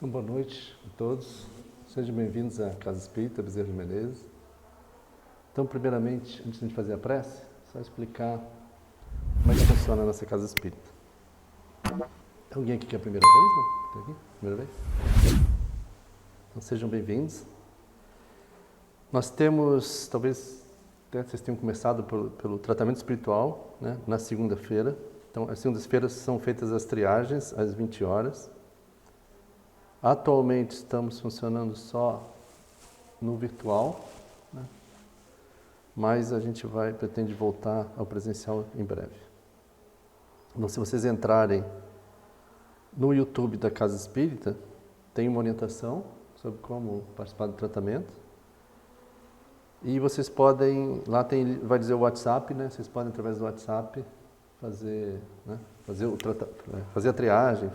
Então, boa noite a todos. Sejam bem-vindos à Casa Espírita Bezerra de Menezes. Então, primeiramente, antes de a gente fazer a prece, só explicar como é que funciona a nossa Casa Espírita. Tem alguém aqui que é a primeira vez, não? Tem aqui? Primeira vez? Então, sejam bem-vindos. Nós temos, talvez vocês tenham começado pelo tratamento espiritual, né, na segunda-feira. Então, as segundas-feiras são feitas as triagens às 20 horas. Atualmente estamos funcionando só no virtual, né? Mas a gente pretende voltar ao presencial em breve. Então, se vocês entrarem no YouTube da Casa Espírita, tem uma orientação sobre como participar do tratamento. E vocês podem, lá vai dizer o WhatsApp, né? Vocês podem através do WhatsApp fazer, né? fazer a triagem,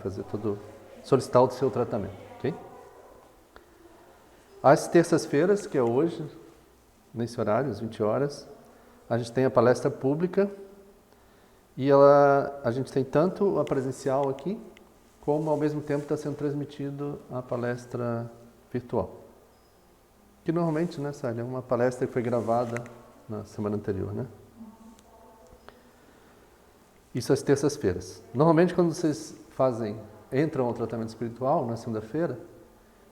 solicitar o seu tratamento, ok? Às terças-feiras, que é hoje, nesse horário, às 20 horas, a gente tem a palestra pública e a gente tem tanto a presencial aqui, como ao mesmo tempo está sendo transmitido a palestra virtual. Que normalmente, né, Sália, é uma palestra que foi gravada na semana anterior, né? Isso às terças-feiras. Normalmente, quando vocês entram ao tratamento espiritual na segunda-feira,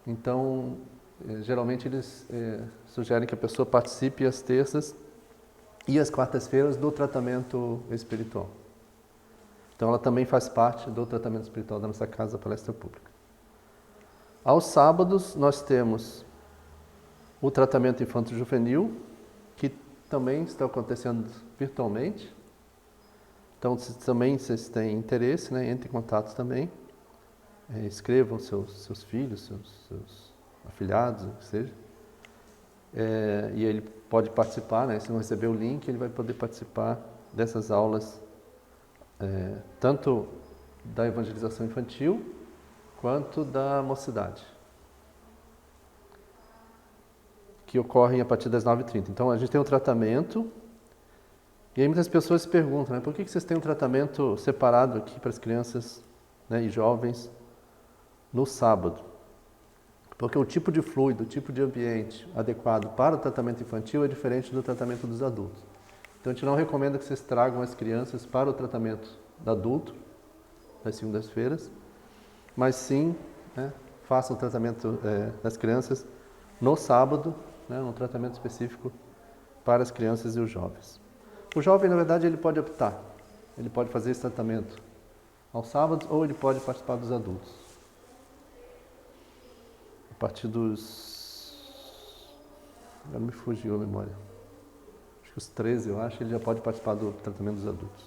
então, geralmente eles sugerem que a pessoa participe às terças e às quartas-feiras do tratamento espiritual. Então, ela também faz parte do tratamento espiritual da nossa casa, palestra pública. Aos sábados, nós temos o tratamento infanto-juvenil, que também está acontecendo virtualmente. Então, se também vocês têm interesse, né, entre em contato também. Escrevam seus filhos, seus afilhados, o que seja. E ele pode participar, né? Se não receber o link, ele vai poder participar dessas aulas, tanto da evangelização infantil, quanto da mocidade, que ocorrem a partir das 9h30. Então, a gente tem um tratamento, e aí muitas pessoas se perguntam, né, por que vocês têm um tratamento separado aqui para as crianças, né, e jovens no sábado? Porque o tipo de fluido, o tipo de ambiente adequado para o tratamento infantil é diferente do tratamento dos adultos. Então, a gente não recomenda que vocês tragam as crianças para o tratamento do adulto, nas segundas-feiras, mas sim, né, façam o tratamento das crianças no sábado, né, um tratamento específico para as crianças e os jovens. O jovem, na verdade, ele pode optar. Ele pode fazer esse tratamento aos sábados ou ele pode participar dos adultos. A partir dos... Agora me fugiu a memória. Acho que os 13, eu acho, ele já pode participar do tratamento dos adultos.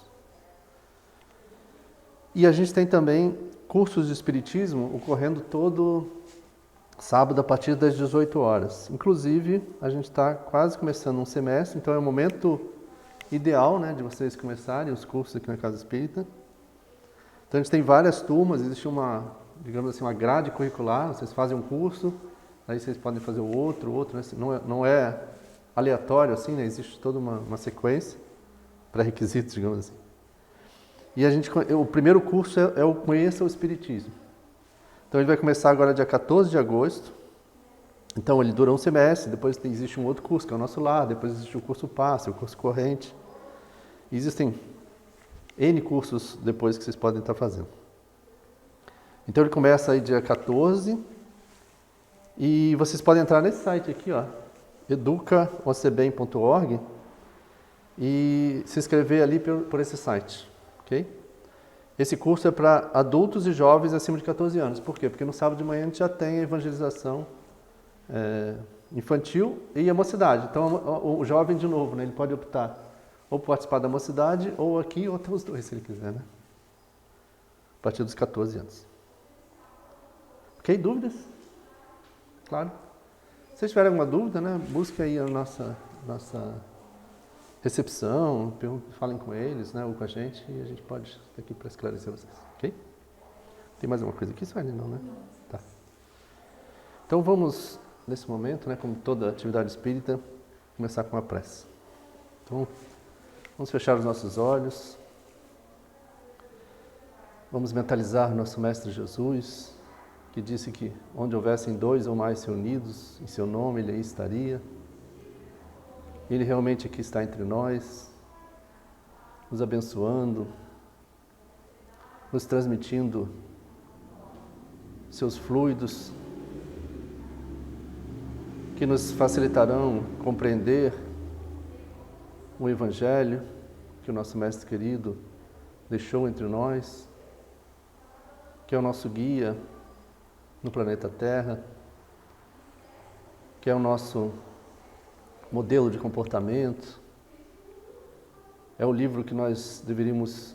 E a gente tem também cursos de espiritismo ocorrendo todo sábado a partir das 18 horas. Inclusive, a gente está quase começando um semestre, então é o momento ideal, né, de vocês começarem os cursos aqui na Casa Espírita. Então a gente tem várias turmas, existe digamos assim, uma grade curricular, vocês fazem um curso, aí vocês podem fazer o outro, né? Não é aleatório assim, né? Existe toda uma sequência, pré-requisitos, digamos assim. E o primeiro curso é o Conheça o Espiritismo. Então ele vai começar agora dia 14 de agosto, então ele dura um semestre, depois existe um outro curso, que é o Nosso Lar, depois existe o curso Passe, o curso Corrente. E existem N cursos depois que vocês podem estar fazendo. Então ele começa aí dia 14 e vocês podem entrar nesse site aqui, ó, educaocbem.org e se inscrever ali por esse site, ok? Esse curso é para adultos e jovens acima de 14 anos. Por quê? Porque no sábado de manhã a gente já tem a evangelização infantil e a mocidade. Então o jovem, de novo, né, ele pode optar ou participar da mocidade ou aqui, ou até os dois, se ele quiser, né? A partir dos 14 anos. Ok? Dúvidas? Claro. Se vocês tiverem alguma dúvida, né, busquem aí a nossa recepção, falem com eles, né, ou com a gente, e a gente pode estar aqui para esclarecer vocês. Ok? Tem mais alguma coisa aqui, Sueli? Não, né? Tá. Então vamos, nesse momento, né, como toda atividade espírita, começar com a prece. Então, vamos fechar os nossos olhos. Vamos mentalizar nosso Mestre Jesus, que disse que onde houvessem 2 ou mais reunidos, em seu nome Ele aí estaria. Ele realmente aqui está entre nós, nos abençoando, nos transmitindo seus fluidos, que nos facilitarão compreender o Evangelho que o nosso Mestre querido deixou entre nós, que é o nosso guia no planeta Terra, que é o nosso modelo de comportamento, é o livro que nós deveríamos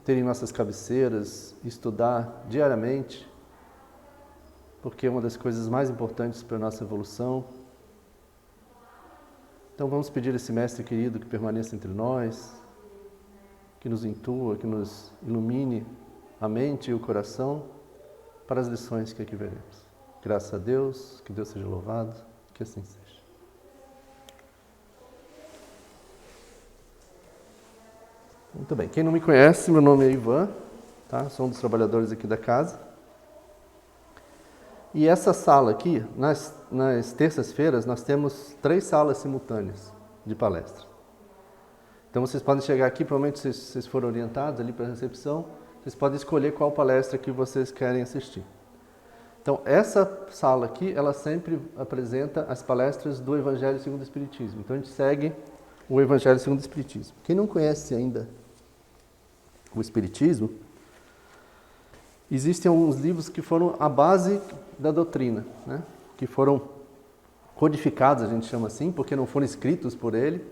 ter em nossas cabeceiras, estudar diariamente, porque é uma das coisas mais importantes para a nossa evolução. Então vamos pedir a esse Mestre querido que permaneça entre nós, que nos intua, que nos ilumine a mente e o coração para as lições que aqui veremos. Graças a Deus, que Deus seja louvado, que assim seja. Muito bem, quem não me conhece, meu nome é Ivan, tá? Sou um dos trabalhadores aqui da casa. E essa sala aqui, nas terças-feiras, nós temos 3 salas simultâneas de palestra. Então vocês podem chegar aqui, provavelmente se vocês forem orientados ali para a recepção, vocês podem escolher qual palestra que vocês querem assistir. Então essa sala aqui, ela sempre apresenta as palestras do Evangelho segundo o Espiritismo. Então a gente segue o Evangelho segundo o Espiritismo. Quem não conhece ainda o Espiritismo, existem alguns livros que foram a base da doutrina, né? Que foram codificados, a gente chama assim, porque não foram escritos por ele.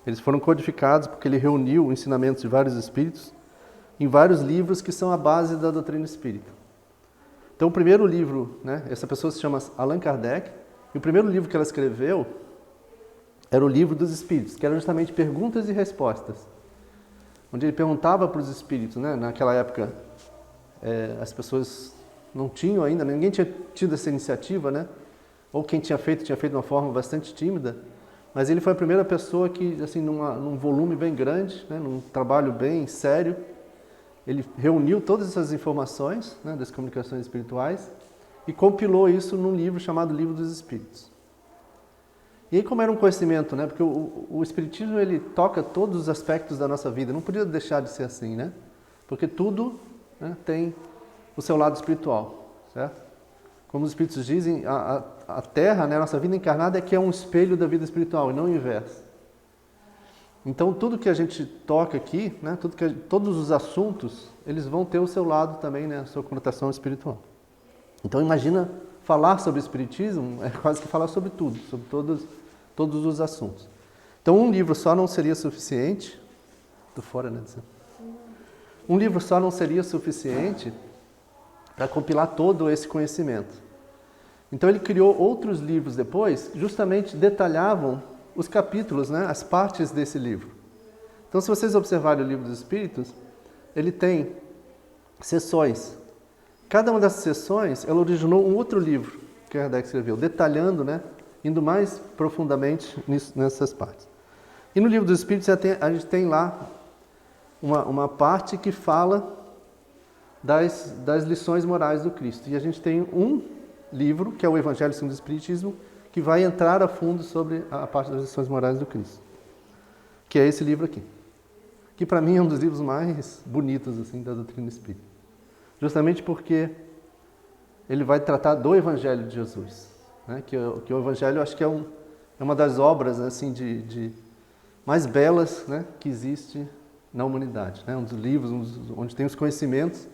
Eles foram codificados porque ele reuniu ensinamentos de vários espíritos em vários livros que são a base da doutrina espírita. Então o primeiro livro, né, essa pessoa se chama Allan Kardec, e o primeiro livro que ela escreveu era o Livro dos Espíritos, que eram justamente perguntas e respostas, onde ele perguntava para os espíritos, né, naquela época as pessoas não tinham ainda, ninguém tinha tido essa iniciativa, né, ou quem tinha feito de uma forma bastante tímida, mas ele foi a primeira pessoa que, assim, num volume bem grande, né, num trabalho bem sério, ele reuniu todas essas informações, né, das comunicações espirituais e compilou isso num livro chamado Livro dos Espíritos. E aí, como era um conhecimento, né, porque o Espiritismo ele toca todos os aspectos da nossa vida, não podia deixar de ser assim, né, porque tudo, né, tem o seu lado espiritual, certo? Como os Espíritos dizem, a Terra, né, a nossa vida encarnada é que é um espelho da vida espiritual e não o inverso. Então, tudo que a gente toca aqui, né, todos os assuntos, eles vão ter o seu lado também, né, a sua conotação espiritual. Então, imagina falar sobre Espiritismo, é quase que falar sobre tudo, sobre todos os assuntos. Então, um livro só não seria suficiente. Estou fora, né? Um livro só não seria suficiente para compilar todo esse conhecimento. Então, ele criou outros livros depois, justamente detalhavam os capítulos, né, as partes desse livro. Então, se vocês observarem o Livro dos Espíritos, ele tem seções. Cada uma dessas seções, ela originou um outro livro que Kardec escreveu, detalhando, né, indo mais profundamente nessas partes. E no Livro dos Espíritos, a gente tem lá uma parte que fala das lições morais do Cristo. E a gente tem um livro, que é o Evangelho segundo o Espiritismo, que vai entrar a fundo sobre a parte das lições morais do Cristo, que é esse livro aqui, que para mim é um dos livros mais bonitos assim, da doutrina espírita, justamente porque ele vai tratar do Evangelho de Jesus, né? que o Evangelho, acho que é uma das obras assim, de mais belas, né, que existe na humanidade, né? Um dos livros onde tem os conhecimentos,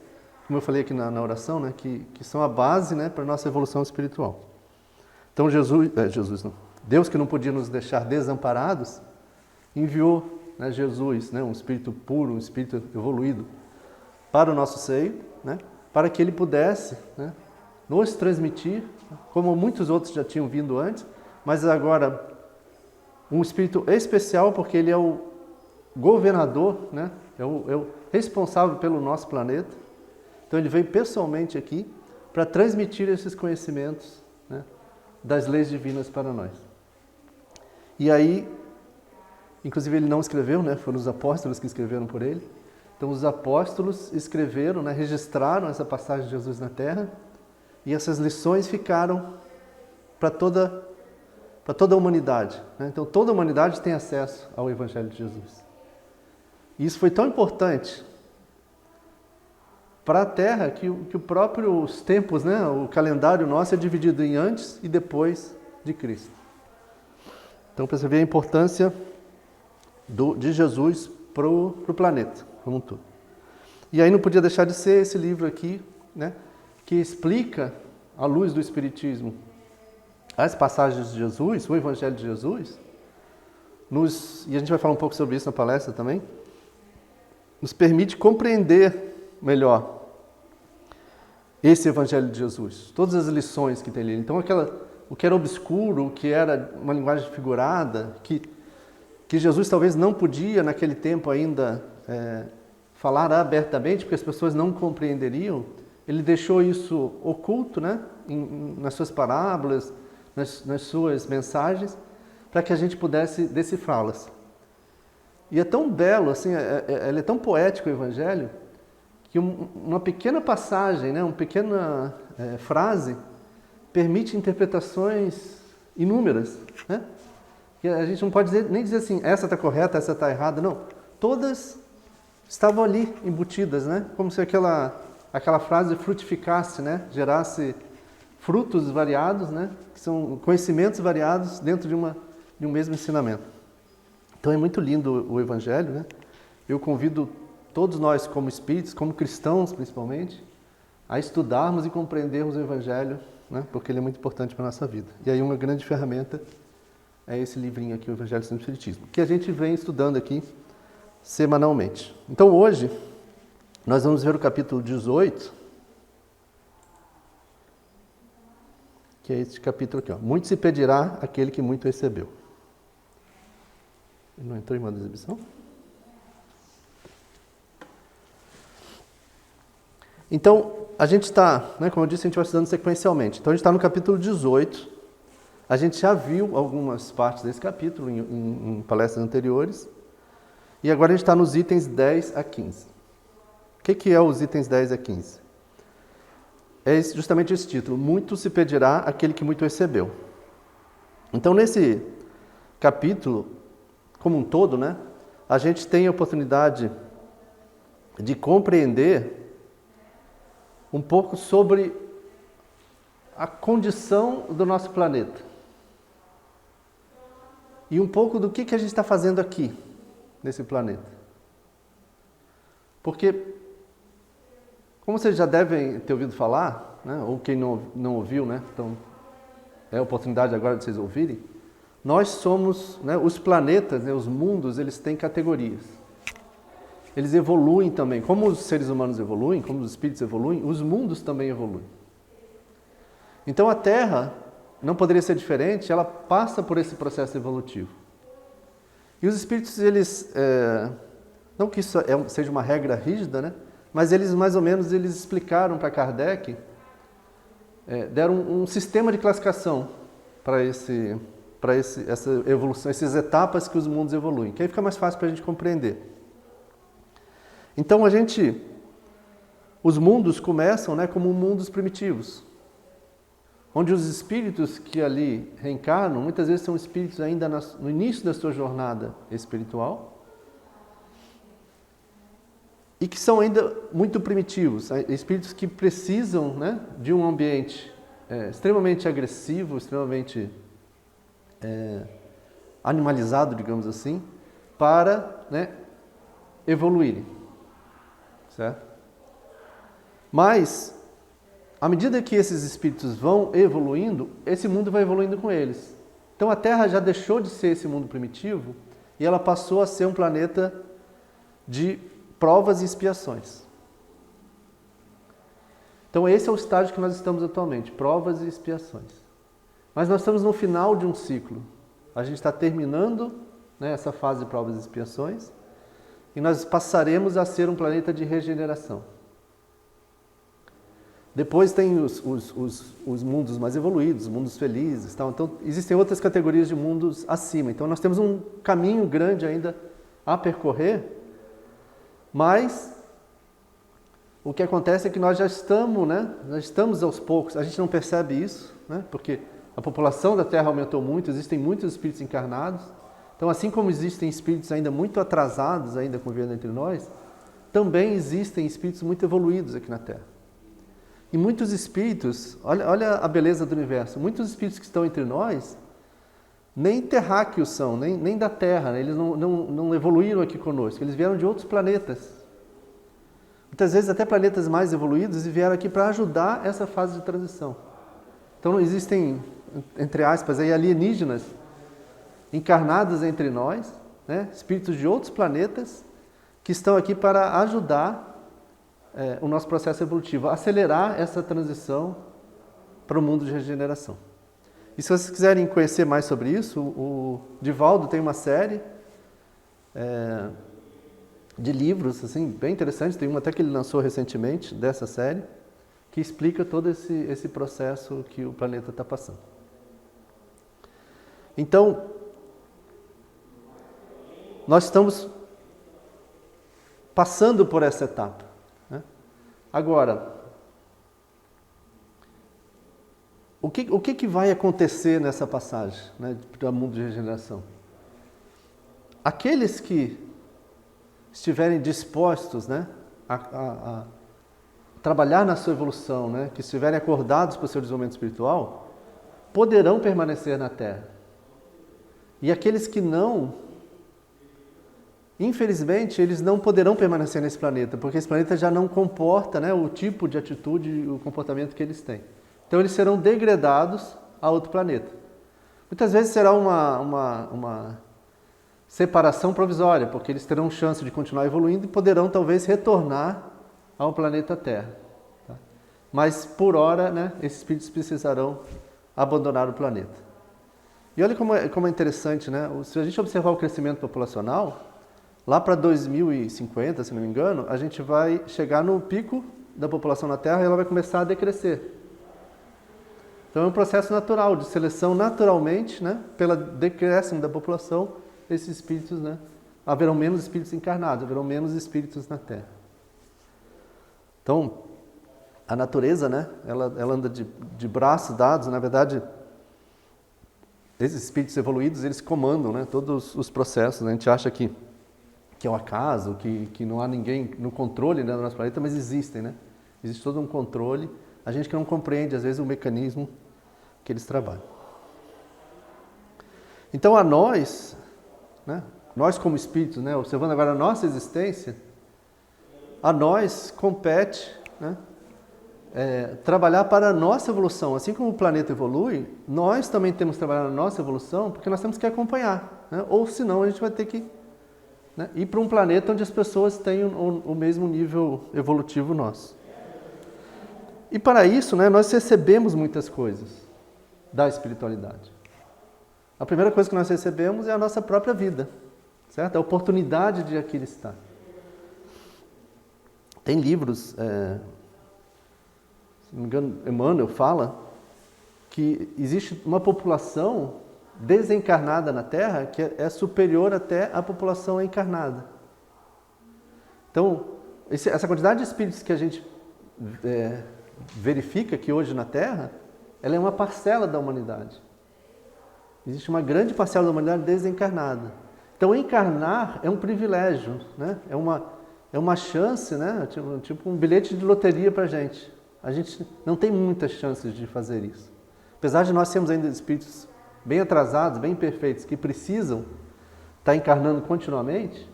como eu falei aqui na oração, né, que são a base, né, para a nossa evolução espiritual. Então Deus, que não podia nos deixar desamparados, enviou, né, Jesus, né, um espírito puro, um espírito evoluído, para o nosso seio, né, para que ele pudesse, né, nos transmitir, como muitos outros já tinham vindo antes, mas agora um espírito especial, porque ele é o governador, né, é o responsável pelo nosso planeta. Então ele veio pessoalmente aqui para transmitir esses conhecimentos, né, das leis divinas para nós. E aí, inclusive ele não escreveu, né, foram os apóstolos que escreveram por ele. Então os apóstolos escreveram, né, registraram essa passagem de Jesus na Terra e essas lições ficaram para toda a humanidade, né? Então toda a humanidade tem acesso ao Evangelho de Jesus. E isso foi tão importante para a Terra que o próprio os tempos, né? O calendário nosso é dividido em antes e depois de Cristo. Então para você ver a importância de Jesus para o planeta como um todo. E aí não podia deixar de ser esse livro aqui, né? Que explica, à luz do Espiritismo, as passagens de Jesus, o Evangelho de Jesus, e a gente vai falar um pouco sobre isso na palestra também, nos permite compreender melhor esse Evangelho de Jesus, todas as lições que tem ali. Então, o que era obscuro, o que era uma linguagem figurada, que Jesus talvez não podia, naquele tempo ainda, falar abertamente, porque as pessoas não compreenderiam, ele deixou isso oculto, né? Nas suas parábolas, nas suas mensagens, para que a gente pudesse decifrá-las. E é tão belo, assim, ele é tão poético o Evangelho, que uma pequena passagem, né, uma pequena frase, permite interpretações inúmeras, né? E a gente não pode nem dizer assim, essa está correta, essa está errada, não. Todas estavam ali embutidas, né? Como se aquela frase frutificasse, né? Gerasse frutos variados, né? Que são conhecimentos variados dentro de um mesmo ensinamento. Então é muito lindo o Evangelho, né? Eu convido todos nós como espíritos, como cristãos principalmente, a estudarmos e compreendermos o Evangelho, né? Porque ele é muito importante para a nossa vida. E aí uma grande ferramenta é esse livrinho aqui, o Evangelho segundo o Espiritismo, que a gente vem estudando aqui semanalmente. Então hoje nós vamos ver o capítulo 18, que é este capítulo aqui, ó. Muito se pedirá aquele que muito recebeu. Ele não entrou em modo de exibição? Então, a gente está, né, como eu disse, a gente vai estudando sequencialmente. Então, a gente está no capítulo 18. A gente já viu algumas partes desse capítulo em palestras anteriores. E agora a gente está nos itens 10 a 15. O que é os itens 10 a 15? É justamente esse título, muito se pedirá aquele que muito recebeu. Então, nesse capítulo, como um todo, né, a gente tem a oportunidade de compreender um pouco sobre a condição do nosso planeta. E um pouco do que a gente está fazendo aqui, nesse planeta. Porque, como vocês já devem ter ouvido falar, né, ou quem não ouviu, né, então é a oportunidade agora de vocês ouvirem, nós somos, né, os planetas, né, os mundos, eles têm categorias. Eles evoluem também. Como os seres humanos evoluem, como os espíritos evoluem, os mundos também evoluem. Então a Terra não poderia ser diferente, ela passa por esse processo evolutivo. E os espíritos, eles, não que isso seja uma regra rígida, né, mas eles mais ou menos eles explicaram para Kardec, deram um sistema de classificação para essa evolução, essas etapas que os mundos evoluem, que aí fica mais fácil para a gente compreender. Então os mundos começam, né, como mundos primitivos, onde os espíritos que ali reencarnam, muitas vezes são espíritos ainda no início da sua jornada espiritual, e que são ainda muito primitivos, espíritos que precisam, né, de um ambiente extremamente agressivo, extremamente animalizado, digamos assim, para, né, evoluírem, certo? Mas, à medida que esses espíritos vão evoluindo, esse mundo vai evoluindo com eles. Então a Terra já deixou de ser esse mundo primitivo e ela passou a ser um planeta de provas e expiações. Então esse é o estágio que nós estamos atualmente, provas e expiações. Mas nós estamos no final de um ciclo. A gente está terminando, né, essa fase de provas e expiações e nós passaremos a ser um planeta de regeneração. Depois tem os mundos mais evoluídos, os mundos felizes. Tal. Então, existem outras categorias de mundos acima. Então, nós temos um caminho grande ainda a percorrer, mas o que acontece é que nós já estamos, né? Já estamos aos poucos, a gente não percebe isso, né? Porque a população da Terra aumentou muito, existem muitos espíritos encarnados. Então, assim como existem espíritos ainda muito atrasados, ainda convivendo entre nós, também existem espíritos muito evoluídos aqui na Terra. E muitos espíritos, olha a beleza do universo, muitos espíritos que estão entre nós, nem terráqueos são, nem da Terra, né? Eles não evoluíram aqui conosco, eles vieram de outros planetas. Muitas vezes até planetas mais evoluídos e vieram aqui para ajudar essa fase de transição. Então existem, entre aspas, aí, alienígenas encarnados entre nós, né? Espíritos de outros planetas que estão aqui para ajudar o nosso processo evolutivo, a acelerar essa transição para o mundo de regeneração. E se vocês quiserem conhecer mais sobre isso, o Divaldo tem uma série de livros assim, bem interessantes, tem uma até que ele lançou recentemente dessa série, que explica todo esse processo que o planeta está passando. Então, nós estamos passando por essa etapa, né? Agora, o que vai acontecer nessa passagem, né, para o mundo de regeneração? Aqueles que estiverem dispostos, né, a trabalhar na sua evolução, né, que estiverem acordados para o seu desenvolvimento espiritual, poderão permanecer na Terra. E aqueles que não, infelizmente, eles não poderão permanecer nesse planeta, porque esse planeta já não comporta, né, o tipo de atitude e o comportamento que eles têm. Então eles serão degradados a outro planeta. Muitas vezes será uma separação provisória, porque eles terão chance de continuar evoluindo e poderão talvez retornar ao planeta Terra. Tá? Mas por hora, né, esses espíritos precisarão abandonar o planeta. E olha como é interessante, né? Se a gente observar o crescimento populacional, lá para 2050, se não me engano, a gente vai chegar no pico da população na Terra e ela vai começar a decrescer. Então é um processo natural, de seleção naturalmente, né, pelo decréscimo da população, esses espíritos, né, haverão menos espíritos encarnados, haverão menos espíritos na Terra. Então, a natureza, né, ela anda de braços dados, na verdade, esses espíritos evoluídos, eles comandam, né, todos os processos. A gente acha que é um acaso, que não há ninguém no controle, né, do nosso planeta, mas existem, né? Existe todo um controle. A gente que não compreende, às vezes, o mecanismo que eles trabalham. Então, a nós, né, nós como espíritos, né, observando agora a nossa existência, a nós compete, né, trabalhar para a nossa evolução. Assim como o planeta evolui, nós também temos que trabalhar na nossa evolução, porque nós temos que acompanhar, né? Ou senão a gente vai ter que, né, ir para um planeta onde as pessoas tenham o mesmo nível evolutivo nosso. E para isso, né, nós recebemos muitas coisas da espiritualidade. A primeira coisa que nós recebemos é a nossa própria vida, certo? A oportunidade de aqui estar. Tem livros, se não me engano, Emmanuel fala que existe uma população desencarnada na Terra que é superior até à população encarnada. Então, essa quantidade de espíritos que a gente verifica que hoje na Terra, ela é uma parcela da humanidade. Existe uma grande parcela da humanidade desencarnada. Então, encarnar é um privilégio, né? É uma chance, né? Tipo um bilhete de loteria para a gente. A gente não tem muitas chances de fazer isso. Apesar de nós sermos ainda espíritos bem atrasados, bem imperfeitos, que precisam estar encarnando continuamente,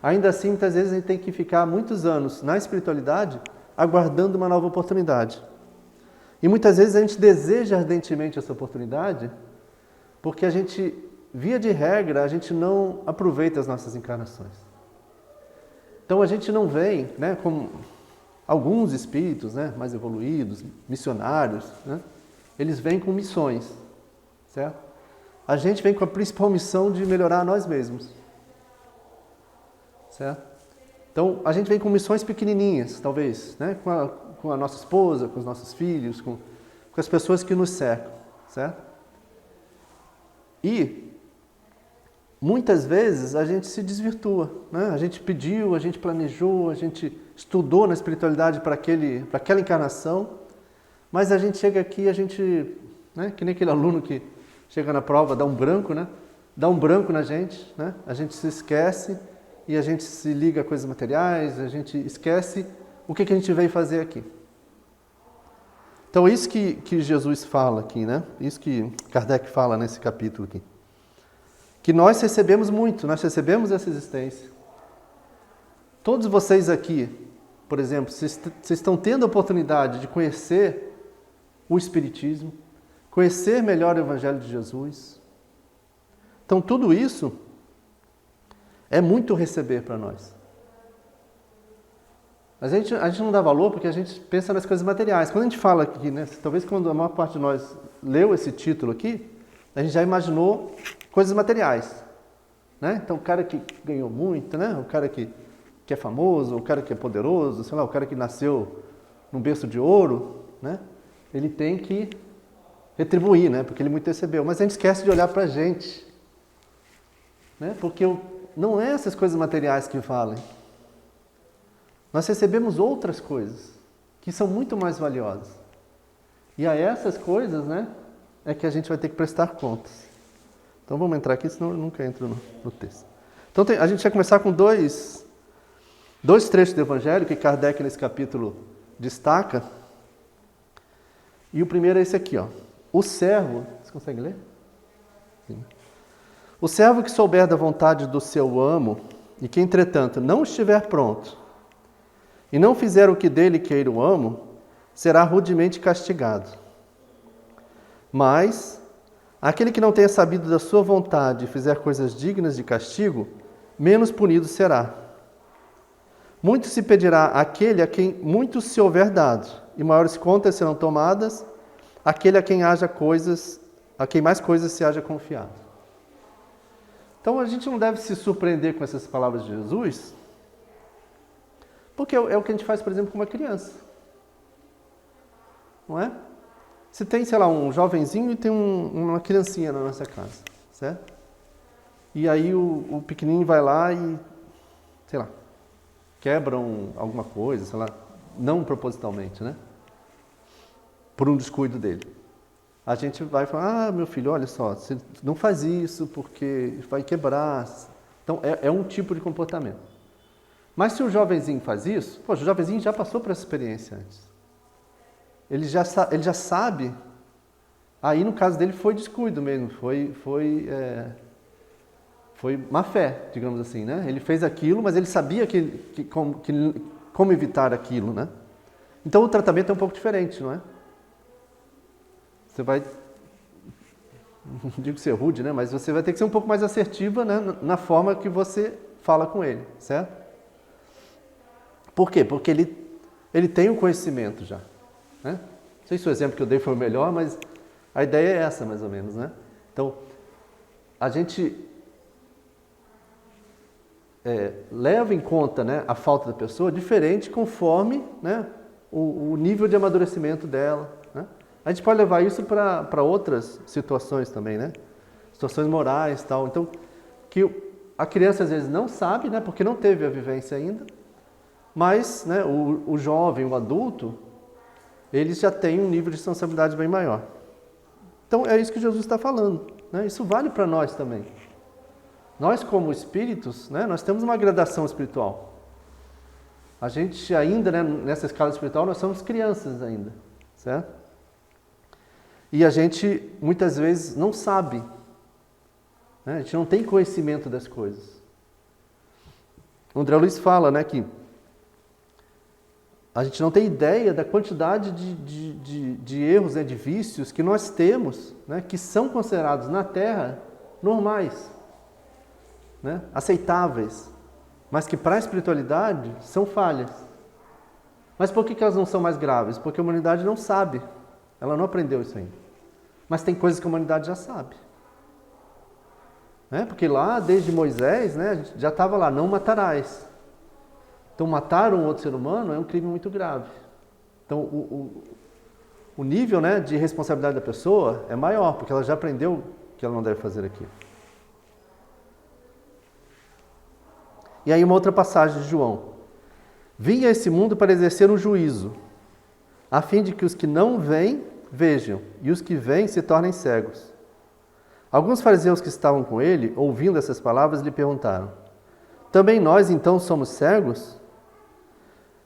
ainda assim, muitas vezes a gente tem que ficar muitos anos na espiritualidade aguardando uma nova oportunidade. E muitas vezes a gente deseja ardentemente essa oportunidade porque a gente, via de regra, a gente não aproveita as nossas encarnações. Então a gente não vem, né, como alguns espíritos, né, mais evoluídos, missionários, né, eles vêm com missões, certo? A gente vem com a principal missão de melhorar a nós mesmos, certo? Então a gente vem com missões pequenininhas, talvez, né, com a nossa esposa, com os nossos filhos, com as pessoas que nos cercam, certo? E muitas vezes a gente se desvirtua, né? A gente pediu, a gente planejou, a gente estudou na espiritualidade para aquela encarnação, mas a gente chega aqui, a gente, né? Que nem aquele aluno que chega na prova, dá um branco, né? Dá um branco na gente, né? A gente se esquece e a gente se liga a coisas materiais, a gente esquece o que a gente veio fazer aqui. Então, isso que Jesus fala aqui, né? Isso que Kardec fala nesse capítulo aqui. Que nós recebemos muito, nós recebemos essa existência. Todos vocês aqui, por exemplo, vocês estão tendo a oportunidade de conhecer o Espiritismo, conhecer melhor o Evangelho de Jesus. Então, tudo isso é muito receber para nós. Mas a gente não dá valor porque a gente pensa nas coisas materiais. Quando a gente fala aqui, né, talvez quando a maior parte de nós leu esse título aqui, a gente já imaginou coisas materiais. Né? Então, o cara que ganhou muito, né? O cara que é famoso, o cara que é poderoso, sei lá, o cara que nasceu num berço de ouro, né? Ele tem que retribuir, né? Porque ele muito recebeu. Mas a gente esquece de olhar para a gente. Né? Porque não é essas coisas materiais que falam. Nós recebemos outras coisas que são muito mais valiosas. E a essas coisas, né, é que a gente vai ter que prestar contas. Então vamos entrar aqui, senão eu nunca entro no texto. Então a gente vai começar com dois trechos do Evangelho que Kardec nesse capítulo destaca. E o primeiro é esse aqui, ó. O servo, você consegue ler? Sim. O servo que souber da vontade do seu amo e que, entretanto, não estiver pronto e não fizer o que dele queira o amo, será rudemente castigado. Mas aquele que não tenha sabido da sua vontade e fizer coisas dignas de castigo, menos punido será. Muito se pedirá àquele a quem muito se houver dado, e maiores contas serão tomadas àquele a quem mais coisas se haja confiado. Então a gente não deve se surpreender com essas palavras de Jesus, porque é o que a gente faz, por exemplo, com uma criança. Não é? Se tem, sei lá, um jovenzinho e tem uma criancinha na nossa casa, certo? E aí o pequenininho vai lá e, sei lá, quebram alguma coisa, sei lá, não propositalmente, né? Por um descuido dele. A gente vai falar, meu filho, olha só, você não faz isso porque vai quebrar. Então, é um tipo de comportamento. Mas se o jovenzinho faz isso, poxa, o jovenzinho já passou por essa experiência antes. Ele já sabe. Aí, no caso dele, foi descuido mesmo, foi má fé, digamos assim, né? Ele fez aquilo, mas ele sabia como evitar aquilo, né? Então, o tratamento é um pouco diferente, não é? Você vai, não digo ser rude, né? Mas você vai ter que ser um pouco mais assertiva, né? Na forma que você fala com ele, certo? Por quê? Porque ele tem o conhecimento já. Né? Não sei se o exemplo que eu dei foi o melhor, mas a ideia é essa, mais ou menos. Né? Então, a gente leva em conta, né, a falta da pessoa diferente conforme, né, o nível de amadurecimento dela. Né? A gente pode levar isso para outras situações também, né? Situações morais e tal. Então, que a criança às vezes não sabe, né, porque não teve a vivência ainda, mas, né, o jovem, o adulto, eles já têm um nível de responsabilidade bem maior. Então, é isso que Jesus está falando. Né? Isso vale para nós também. Nós, como espíritos, né, nós temos uma gradação espiritual. A gente ainda, né, nessa escala espiritual, nós somos crianças ainda, certo? E a gente, muitas vezes, não sabe. Né? A gente não tem conhecimento das coisas. O André Luiz fala, né, que a gente não tem ideia da quantidade de erros, né, de vícios que nós temos, né, que são considerados na Terra normais, né, aceitáveis, mas que para a espiritualidade são falhas. Mas por que elas não são mais graves? Porque a humanidade não sabe, ela não aprendeu isso ainda. Mas tem coisas que a humanidade já sabe. Né? Porque lá, desde Moisés, né, a gente já estava lá, não matarás. Então, matar um outro ser humano é um crime muito grave. Então, o nível, né, de responsabilidade da pessoa é maior, porque ela já aprendeu que ela não deve fazer aquilo. E aí uma outra passagem de João. Vim a esse mundo para exercer um juízo, a fim de que os que não veem, vejam, e os que veem se tornem cegos. Alguns fariseus que estavam com ele, ouvindo essas palavras, lhe perguntaram: também nós então somos cegos?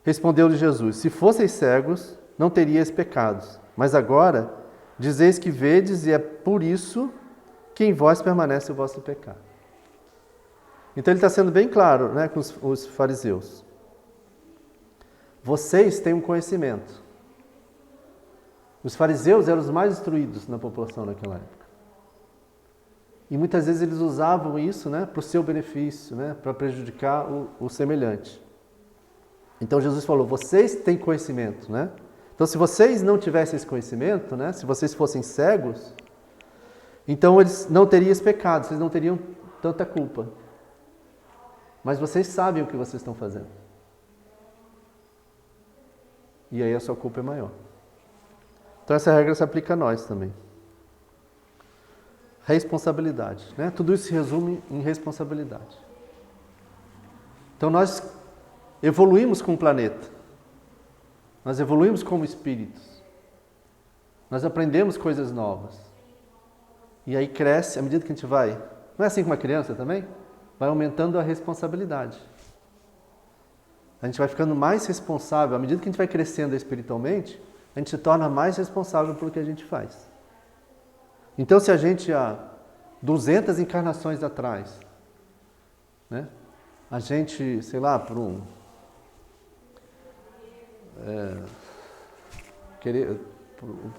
Respondeu-lhe Jesus: se fosseis cegos, não teríeis pecados, mas agora dizeis que vedes, e é por isso que em vós permanece o vosso pecado. Então ele está sendo bem claro, né, com os fariseus. Vocês têm um conhecimento. Os fariseus eram os mais instruídos na população naquela época. E muitas vezes eles usavam isso, né, para o seu benefício, né, para prejudicar o semelhante. Então Jesus falou: vocês têm conhecimento, né? Então se vocês não tivessem esse conhecimento, né, se vocês fossem cegos, então eles não teriam esse pecado, vocês não teriam tanta culpa. Mas vocês sabem o que vocês estão fazendo. E aí a sua culpa é maior. Então essa regra se aplica a nós também. Responsabilidade, né? Tudo isso se resume em responsabilidade. Então nós evoluímos com o planeta. Nós evoluímos como espíritos. Nós aprendemos coisas novas. E aí cresce, à medida que a gente vai... Não é assim com uma criança também? Vai aumentando a responsabilidade. A gente vai ficando mais responsável. À medida que a gente vai crescendo espiritualmente, a gente se torna mais responsável pelo que a gente faz. Então, se a gente há 200 encarnações atrás, né, a gente, sei lá, por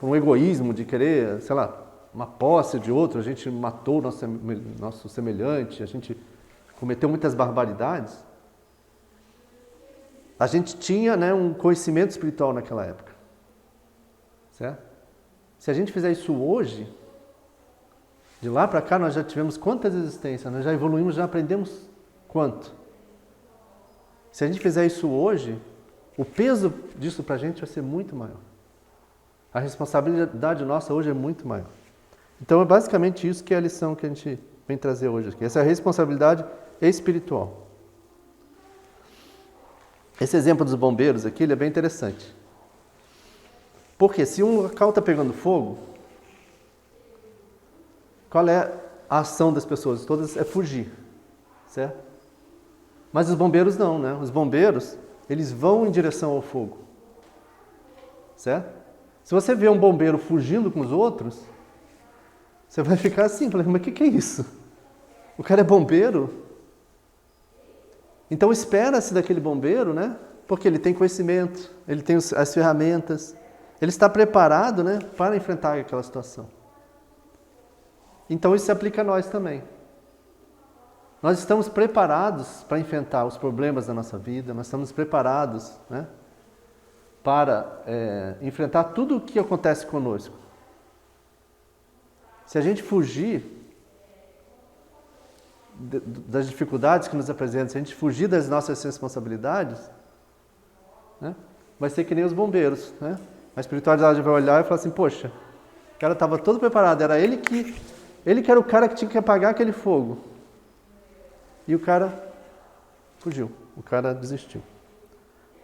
um egoísmo de querer, sei lá, uma posse de outro, a gente matou nosso semelhante, a gente cometeu muitas barbaridades, a gente tinha, né, um conhecimento espiritual naquela época. Certo? Se a gente fizer isso hoje, de lá para cá nós já tivemos quantas existências, nós já evoluímos, já aprendemos quanto. Se a gente fizer isso hoje, o peso disso para a gente vai ser muito maior. A responsabilidade nossa hoje é muito maior. Então é basicamente isso que é a lição que a gente vem trazer hoje aqui. Essa responsabilidade espiritual. Esse exemplo dos bombeiros aqui, ele é bem interessante. Porque se um local está pegando fogo, qual é a ação das pessoas? Todas é fugir, certo? Mas os bombeiros não, né? Os bombeiros, eles vão em direção ao fogo, certo? Se você vê um bombeiro fugindo com os outros, você vai ficar assim, falando: mas o que é isso? O cara é bombeiro? Então espera-se daquele bombeiro, né? Porque ele tem conhecimento, ele tem as ferramentas, ele está preparado, né, para enfrentar aquela situação. Então isso se aplica a nós também. Nós estamos preparados para enfrentar os problemas da nossa vida, nós estamos preparados, né, para enfrentar tudo o que acontece conosco. Se a gente fugir das dificuldades que nos apresentam, se a gente fugir das nossas responsabilidades, né, vai ser que nem os bombeiros, né? A espiritualidade vai olhar e falar assim: poxa, o cara estava todo preparado, era ele que era o cara que tinha que apagar aquele fogo. E o cara fugiu, o cara desistiu.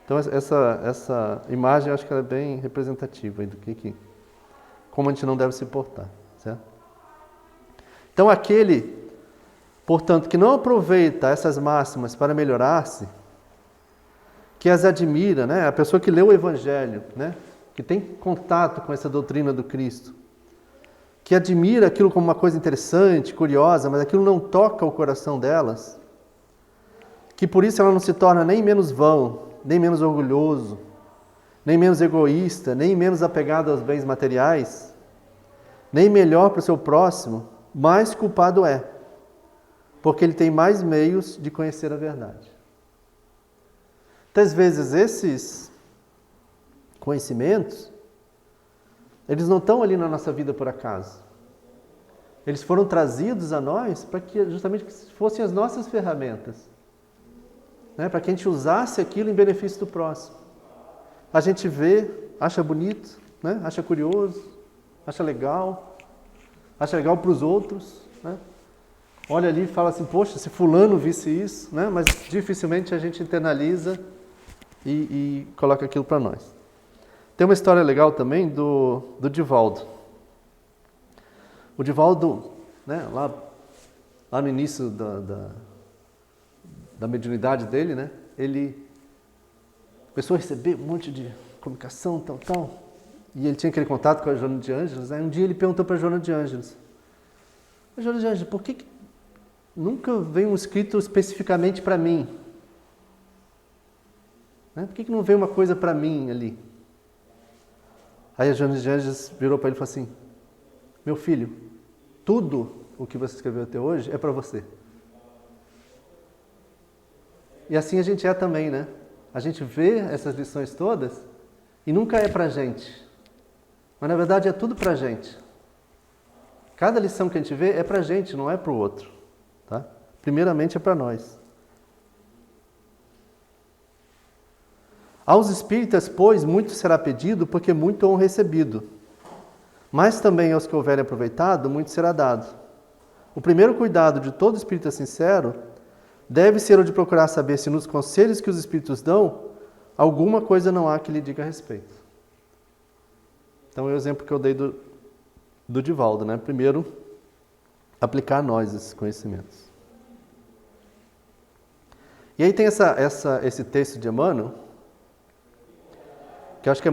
Então essa imagem eu acho que ela é bem representativa do como a gente não deve se portar, certo? Então aquele, portanto, que não aproveita essas máximas para melhorar-se, que as admira, né? A pessoa que lê o Evangelho, né, que tem contato com essa doutrina do Cristo, que admira aquilo como uma coisa interessante, curiosa, mas aquilo não toca o coração delas, que por isso ela não se torna nem menos vão, nem menos orgulhoso, nem menos egoísta, nem menos apegado aos bens materiais, nem melhor para o seu próximo, mais culpado é, porque ele tem mais meios de conhecer a verdade. Muitas vezes esses conhecimentos, eles não estão ali na nossa vida por acaso. Eles foram trazidos a nós para que justamente fossem as nossas ferramentas, né? Para que a gente usasse aquilo em benefício do próximo. A gente vê, acha bonito, né? Acha curioso, acha legal para os outros, né? olha ali e fala assim, poxa, se fulano visse isso, né? Mas dificilmente a gente internaliza e coloca aquilo para nós. Tem uma história legal também do Divaldo. O Divaldo, né, lá no início da mediunidade dele, né, ele começou a receber um monte de comunicação, tal, e ele tinha aquele contato com a Joana de Ângeles. Aí um dia ele perguntou para a Joana de Ângeles, Joana de Ângeles, por que nunca veio um escrito especificamente para mim? Né? Por que não veio uma coisa para mim ali? Aí a Joana de Ângeles virou para ele e falou assim, meu filho, tudo o que você escreveu até hoje é para você. E assim a gente é também, né? A gente vê essas lições todas e nunca é pra gente. Mas na verdade é tudo pra gente. Cada lição que a gente vê é pra gente, não é pro outro. Tá? Primeiramente é para nós. Aos espíritas, pois, muito será pedido, porque muito hão recebido. Mas também aos que houverem aproveitado, muito será dado. O primeiro cuidado de todo espírita sincero deve ser o de procurar saber se nos conselhos que os espíritos dão, alguma coisa não há que lhe diga a respeito. Então é o exemplo que eu dei do Divaldo, né? Primeiro, aplicar a nós esses conhecimentos. E aí tem esse texto de Emmanuel, que eu acho que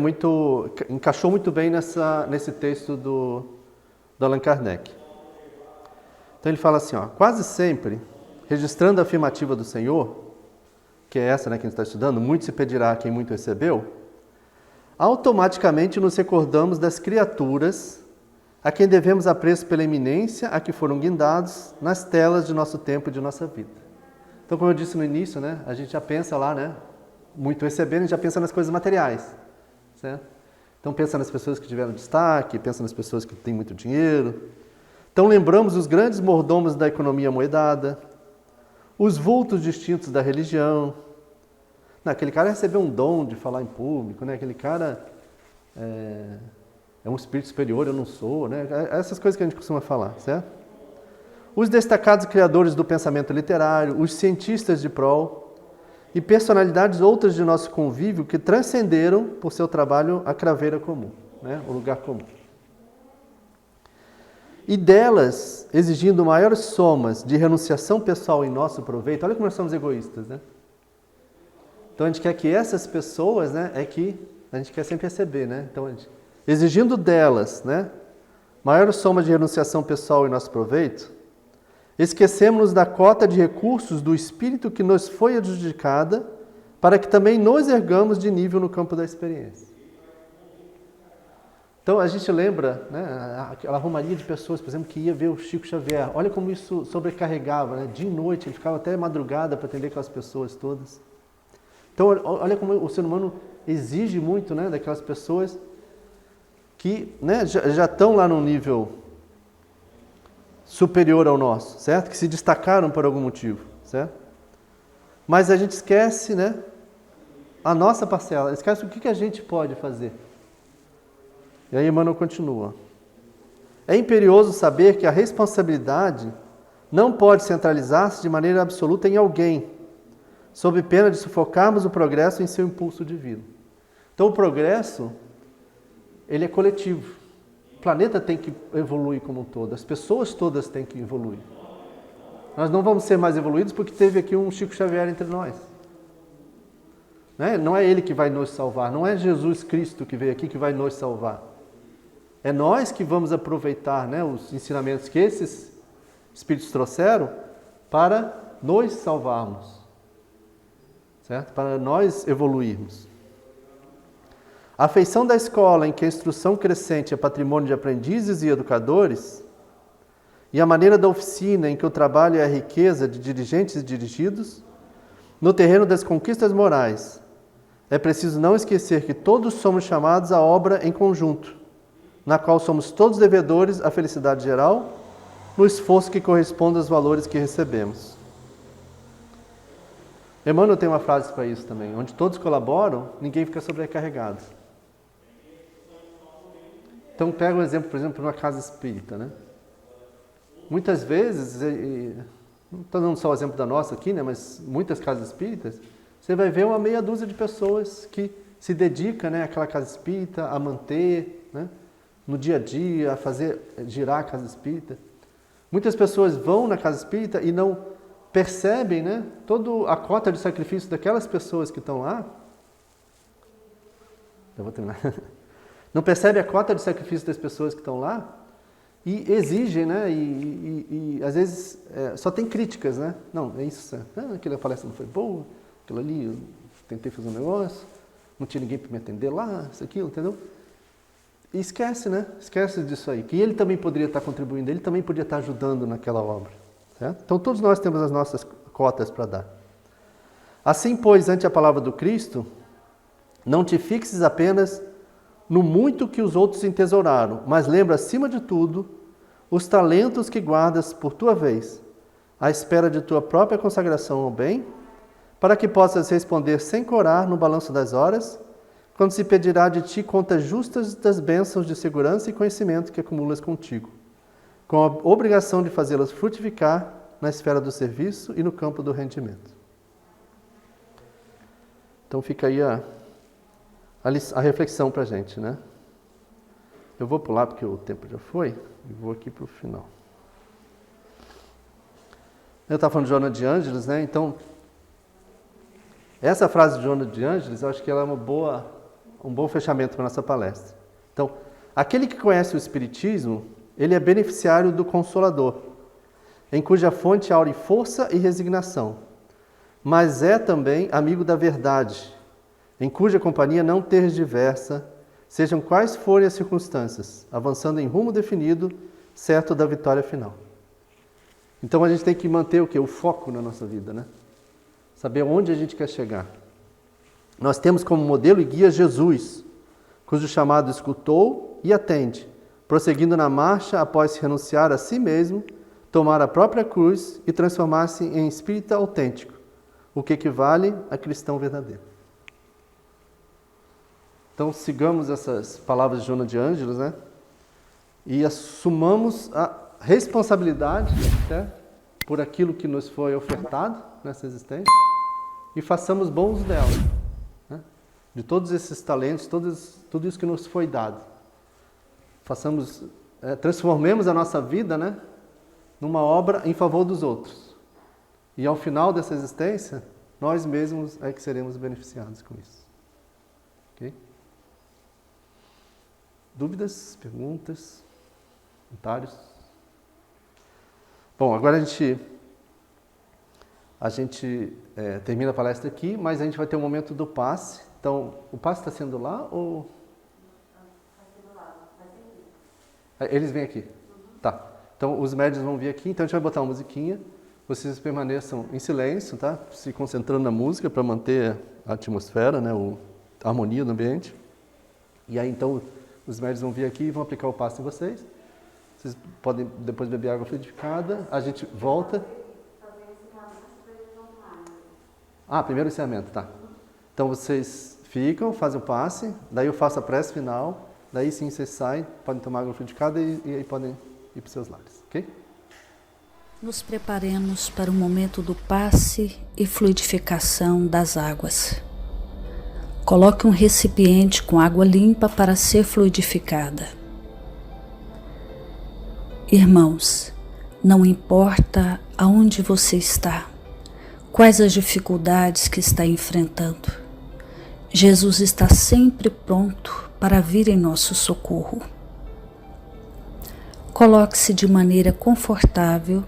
encaixou muito bem nesse texto do Allan Kardec. Então ele fala assim, quase sempre, registrando a afirmativa do Senhor, que é essa, né, que a gente está estudando, muito se pedirá a quem muito recebeu, automaticamente nos recordamos das criaturas a quem devemos apreço pela eminência a que foram guindados nas telas de nosso tempo e de nossa vida. Então, como eu disse no início, né, a gente já pensa lá, né, muito recebendo, a gente já pensa nas coisas materiais. Certo? Então pensa nas pessoas que tiveram destaque, pensa nas pessoas que têm muito dinheiro. Então lembramos os grandes mordomos da economia moedada, os vultos distintos da religião. Não, aquele cara recebeu um dom de falar em público, né? Aquele cara é um espírito superior, eu não sou, né? Essas coisas que a gente costuma falar, certo? Os destacados criadores do pensamento literário, os cientistas de prol, e personalidades outras de nosso convívio que transcenderam, por seu trabalho, a craveira comum, né? O lugar comum. E delas, exigindo maiores somas de renunciação pessoal em nosso proveito, olha como nós somos egoístas, né? Então a gente quer que essas pessoas, né, a gente quer sempre receber, né? Então, exigindo delas, né, maiores somas de renunciação pessoal em nosso proveito, esquecemos-nos da cota de recursos do Espírito que nos foi adjudicada para que também nos ergamos de nível no campo da experiência. Então a gente lembra, né, aquela romaria de pessoas, por exemplo, que ia ver o Chico Xavier. Olha como isso sobrecarregava, né? Dia e noite, ele ficava até madrugada para atender aquelas pessoas todas. Então olha como o ser humano exige muito, né, daquelas pessoas que, né, já estão lá num nível superior ao nosso, certo? Que se destacaram por algum motivo, certo? Mas a gente esquece, né, a nossa parcela, esquece o que a gente pode fazer. E aí Emmanuel continua. É imperioso saber que a responsabilidade não pode centralizar-se de maneira absoluta em alguém, sob pena de sufocarmos o progresso em seu impulso divino. Então o progresso, ele é coletivo. O planeta tem que evoluir como um todo, as pessoas todas têm que evoluir. Nós não vamos ser mais evoluídos porque teve aqui um Chico Xavier entre nós. Né? Não é ele que vai nos salvar, não é Jesus Cristo que veio aqui que vai nos salvar. É nós que vamos aproveitar, né, os ensinamentos que esses espíritos trouxeram para nos salvarmos, certo? Para nós evoluirmos. A afeição da escola, em que a instrução crescente é patrimônio de aprendizes e educadores, e a maneira da oficina, em que o trabalho é a riqueza de dirigentes e dirigidos, no terreno das conquistas morais, é preciso não esquecer que todos somos chamados à obra em conjunto, na qual somos todos devedores à felicidade geral, no esforço que corresponde aos valores que recebemos. Emmanuel tem uma frase para isso também, onde todos colaboram, ninguém fica sobrecarregado. Então pega um exemplo, por exemplo, numa casa espírita, né? muitas vezes, não estou dando só o exemplo da nossa aqui, né, mas muitas casas espíritas, você vai ver uma meia dúzia de pessoas que se dedica, né, àquela casa espírita, a manter, né, no dia a dia, a fazer girar a casa espírita. Muitas pessoas vão na casa espírita e não percebem, né, toda a cota de sacrifício daquelas pessoas que estão lá. Eu vou terminar. Não percebem a cota de sacrifício das pessoas que estão lá e exigem, né, e às vezes só tem críticas, né? Não, é isso, aquela palestra não foi boa, aquilo ali, eu tentei fazer um negócio, não tinha ninguém para me atender lá, isso, aquilo, entendeu? E esquece, né? Esquece disso aí, que ele também poderia estar contribuindo, ele também poderia estar ajudando naquela obra, certo? Então todos nós temos as nossas cotas para dar. Assim, pois, ante a palavra do Cristo, não te fixes apenas no muito que os outros entesouraram, mas lembra, acima de tudo, os talentos que guardas por tua vez, à espera de tua própria consagração ao bem, para que possas responder sem corar no balanço das horas, quando se pedirá de ti contas justas das bênçãos de segurança e conhecimento que acumulas contigo, com a obrigação de fazê-las frutificar na esfera do serviço e no campo do rendimento. Então fica aí a reflexão para a gente, né? Eu vou pular porque o tempo já foi e vou aqui para o final. Eu estava falando de Joana de Ângeles, né? Então, essa frase de Joana de Ângeles, eu acho que ela é um bom fechamento para a nossa palestra. Então, aquele que conhece o Espiritismo, ele é beneficiário do Consolador, em cuja fonte aure força e resignação, mas é também amigo da verdade, em cuja companhia não tergiversa, sejam quais forem as circunstâncias, avançando em rumo definido, certo da vitória final. Então a gente tem que manter o quê? O foco na nossa vida, né? Saber onde a gente quer chegar. Nós temos como modelo e guia Jesus, cujo chamado escutou e atende, prosseguindo na marcha após se renunciar a si mesmo, tomar a própria cruz e transformar-se em espírita autêntico, o que equivale a cristão verdadeiro. Então, sigamos essas palavras de Joana de Ângeles, né? E assumamos a responsabilidade, né, por aquilo que nos foi ofertado nessa existência e façamos bom uso dela, né? De todos esses talentos, tudo isso que nos foi dado. Transformemos a nossa vida, né, numa obra em favor dos outros. E ao final dessa existência, nós mesmos é que seremos beneficiados com isso. Ok? Dúvidas, perguntas, comentários? Bom, agora a gente termina a palestra aqui, mas a gente vai ter um momento do passe. Então, o passe está sendo lá ou... Está sendo lá, vai ser aqui. Eles vêm aqui? Tá. Então, os médios vão vir aqui, então a gente vai botar uma musiquinha. Vocês permaneçam em silêncio, tá? Se concentrando na música para manter a atmosfera, né? A harmonia do ambiente. E aí, então... Os médicos vão vir aqui e vão aplicar o passe em vocês. Vocês podem depois beber água fluidificada. A gente volta. Primeiro o encerramento, tá. Então vocês ficam, fazem o passe, daí eu faço a prece final, daí sim vocês saem, podem tomar água fluidificada e aí podem ir para os seus lares, ok? Nos preparemos para o momento do passe e fluidificação das águas. Coloque um recipiente com água limpa para ser fluidificada. Irmãos, não importa aonde você está, quais as dificuldades que está enfrentando, Jesus está sempre pronto para vir em nosso socorro. Coloque-se de maneira confortável,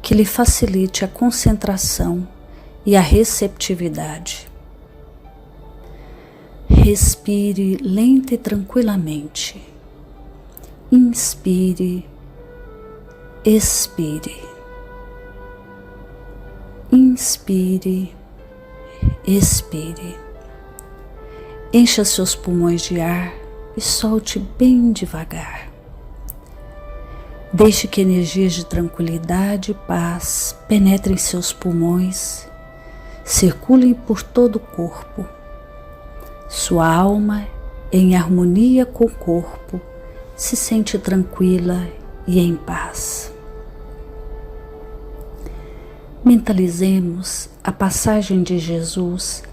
que lhe facilite a concentração e a receptividade. Respire lenta e tranquilamente. Inspire, expire. Inspire, expire. Encha seus pulmões de ar e solte bem devagar. Deixe que energias de tranquilidade e paz penetrem seus pulmões, circulem por todo o corpo. Sua alma, em harmonia com o corpo, se sente tranquila e em paz. Mentalizemos a passagem de Jesus.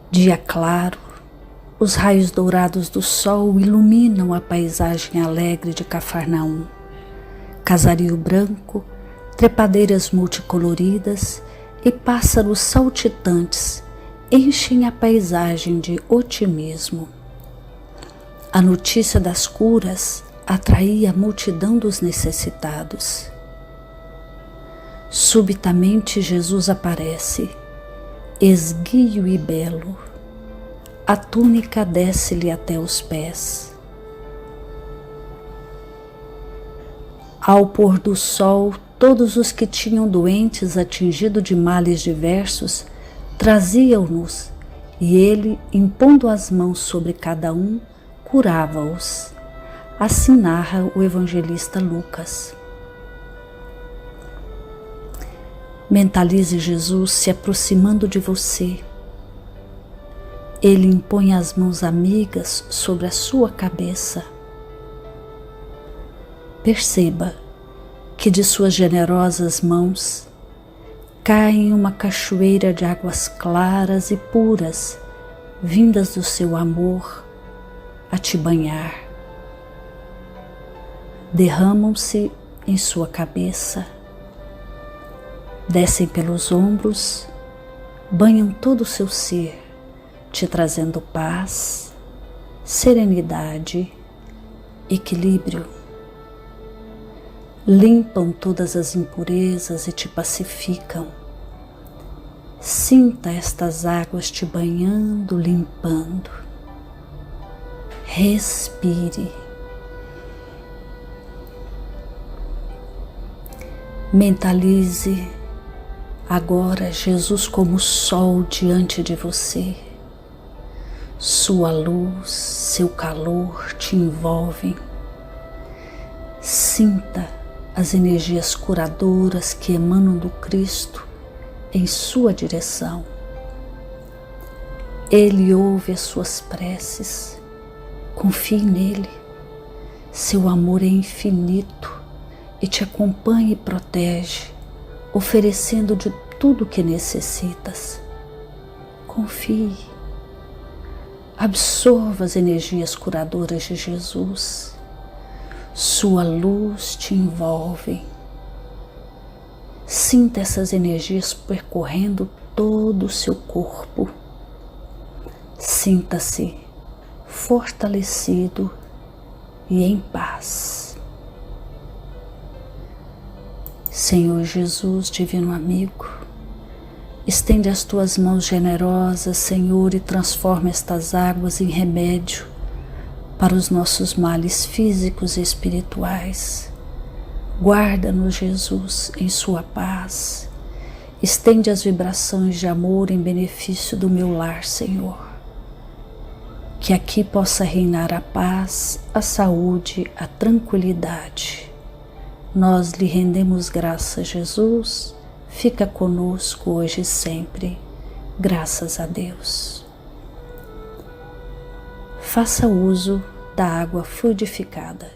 Dia claro, os raios dourados do sol iluminam a paisagem alegre de Cafarnaum. Casario branco, trepadeiras multicoloridas e pássaros saltitantes enchem a paisagem de otimismo. A notícia das curas atraía a multidão dos necessitados. Subitamente Jesus aparece, esguio e belo. A túnica desce-lhe até os pés. Ao pôr do sol, todos os que tinham doentes atingidos de males diversos traziam-nos, e ele, impondo as mãos sobre cada um, curava-os. Assim narra o evangelista Lucas. Mentalize Jesus se aproximando de você. Ele impõe as mãos amigas sobre a sua cabeça. Perceba que de suas generosas mãos cai uma cachoeira de águas claras e puras, vindas do seu amor, a te banhar. Derramam-se em sua cabeça, descem pelos ombros, banham todo o seu ser, te trazendo paz, serenidade, equilíbrio. Limpam todas as impurezas e te pacificam. Sinta estas águas te banhando, limpando. Respire. Mentalize agora Jesus como sol diante de você. Sua luz, seu calor te envolvem. Sinta as energias curadoras que emanam do Cristo em sua direção. Ele ouve as suas preces. Confie nele. Seu amor é infinito e te acompanha e protege, oferecendo de tudo o que necessitas. Confie. Absorva as energias curadoras de Jesus. Sua luz te envolve. Sinta essas energias percorrendo todo o seu corpo. Sinta-se fortalecido e em paz. Senhor Jesus, divino amigo, estende as tuas mãos generosas, Senhor, e transforma estas águas em remédio para os nossos males físicos e espirituais. Guarda-nos, Jesus, em sua paz. Estende as vibrações de amor em benefício do meu lar, Senhor. Que aqui possa reinar a paz, a saúde, a tranquilidade. Nós lhe rendemos graças, Jesus. Fica conosco hoje e sempre. Graças a Deus. Faça uso da água fluidificada.